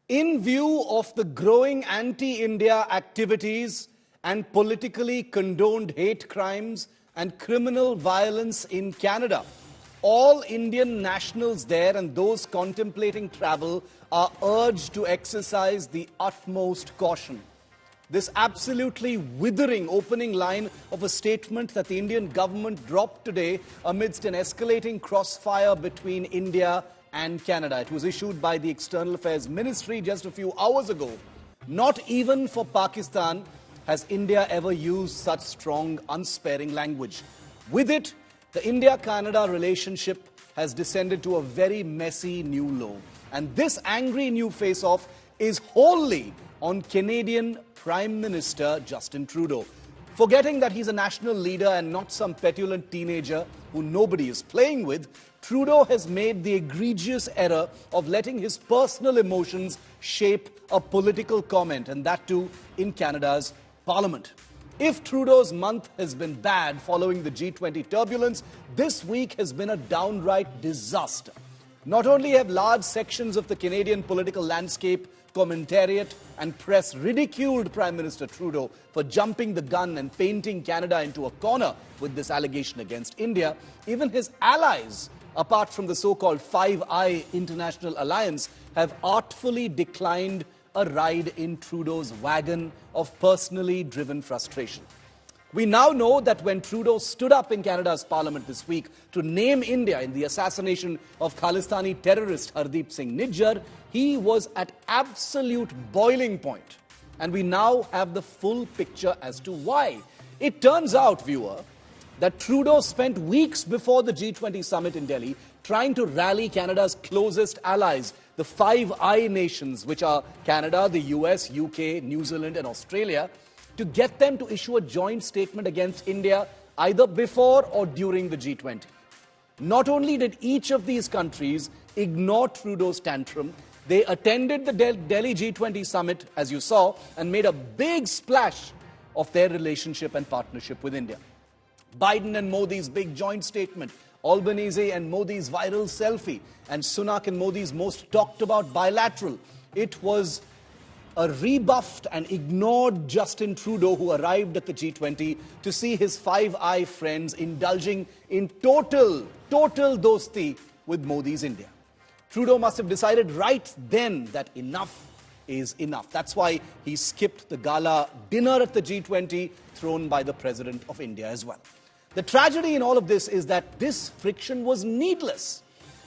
In view of the growing anti-India activities and politically condoned hate crimes and criminal violence in Canada, all Indian nationals there and those contemplating travel are urged to exercise the utmost caution. This absolutely withering opening line of a statement that the Indian government dropped today amidst an escalating crossfire between India and Canada. It was issued by the External Affairs Ministry just a few hours ago. Not even for Pakistan has India ever used such strong, unsparing language. With it, the India-Canada relationship has descended to a very messy new low. And this angry new face-off is wholly on Canadian Prime Minister Justin Trudeau. Forgetting that he's a national leader and not some petulant teenager who nobody is playing with, Trudeau has made the egregious error of letting his personal emotions shape a political comment, and that too in Canada's Parliament. If Trudeau's month has been bad following the G20 turbulence, this week has been a downright disaster. Not only have large sections of the Canadian political landscape, commentariat and press ridiculed Prime Minister Trudeau for jumping the gun and painting Canada into a corner with this allegation against India, even his allies, apart from the so-called Five Eye International Alliance, have artfully declined a ride in Trudeau's wagon of personally driven frustration. We now know that when Trudeau stood up in Canada's Parliament this week to name India in the assassination of Khalistani terrorist Hardeep Singh Nijjar, he was at absolute boiling point. And we now have the full picture as to why. It turns out, viewer, that Trudeau spent weeks before the G20 summit in Delhi trying to rally Canada's closest allies, the Five Eye nations, which are Canada, the US, UK, New Zealand and Australia, to get them to issue a joint statement against India either before or during the G20. Not only did each of these countries ignore Trudeau's tantrum, they attended the Delhi G20 summit, as you saw, and made a big splash of their relationship and partnership with India. Biden and Modi's big joint statement, Albanese and Modi's viral selfie, and Sunak and Modi's most talked about bilateral. It was a rebuffed and ignored Justin Trudeau who arrived at the G20 to see his Five Eye friends indulging in total dosti with Modi's India. Trudeau must have decided right then that enough is enough. That's why he skipped the gala dinner at the G20 thrown by the President of India as well. The tragedy in all of this is that this friction was needless.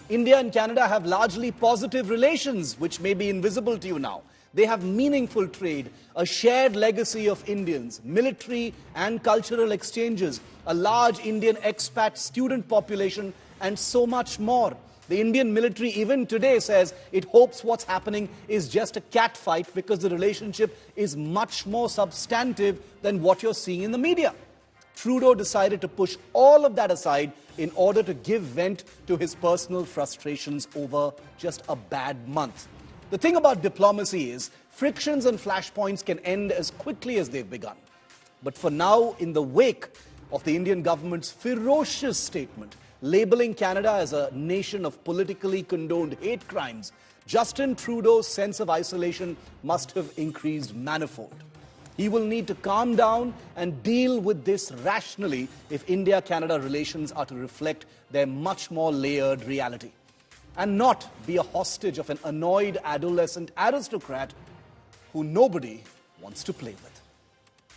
India and Canada have largely positive relations, which may be invisible to you now. They have meaningful trade, a shared legacy of Indians, military and cultural exchanges, a large Indian expat student population, and so much more. The Indian military even today says it hopes what's happening is just a catfight because the relationship is much more substantive than what you're seeing in the media. Trudeau decided to push all of that aside in order to give vent to his personal frustrations over just a bad month. The thing about diplomacy is frictions and flashpoints can end as quickly as they've begun. But for now, in the wake of the Indian government's ferocious statement labeling Canada as a nation of politically condoned hate crimes, Justin Trudeau's sense of isolation must have increased manifold. He will need to calm down and deal with this rationally if India-Canada relations are to reflect their much more layered reality, and not be a hostage of an annoyed adolescent aristocrat who nobody wants to play with.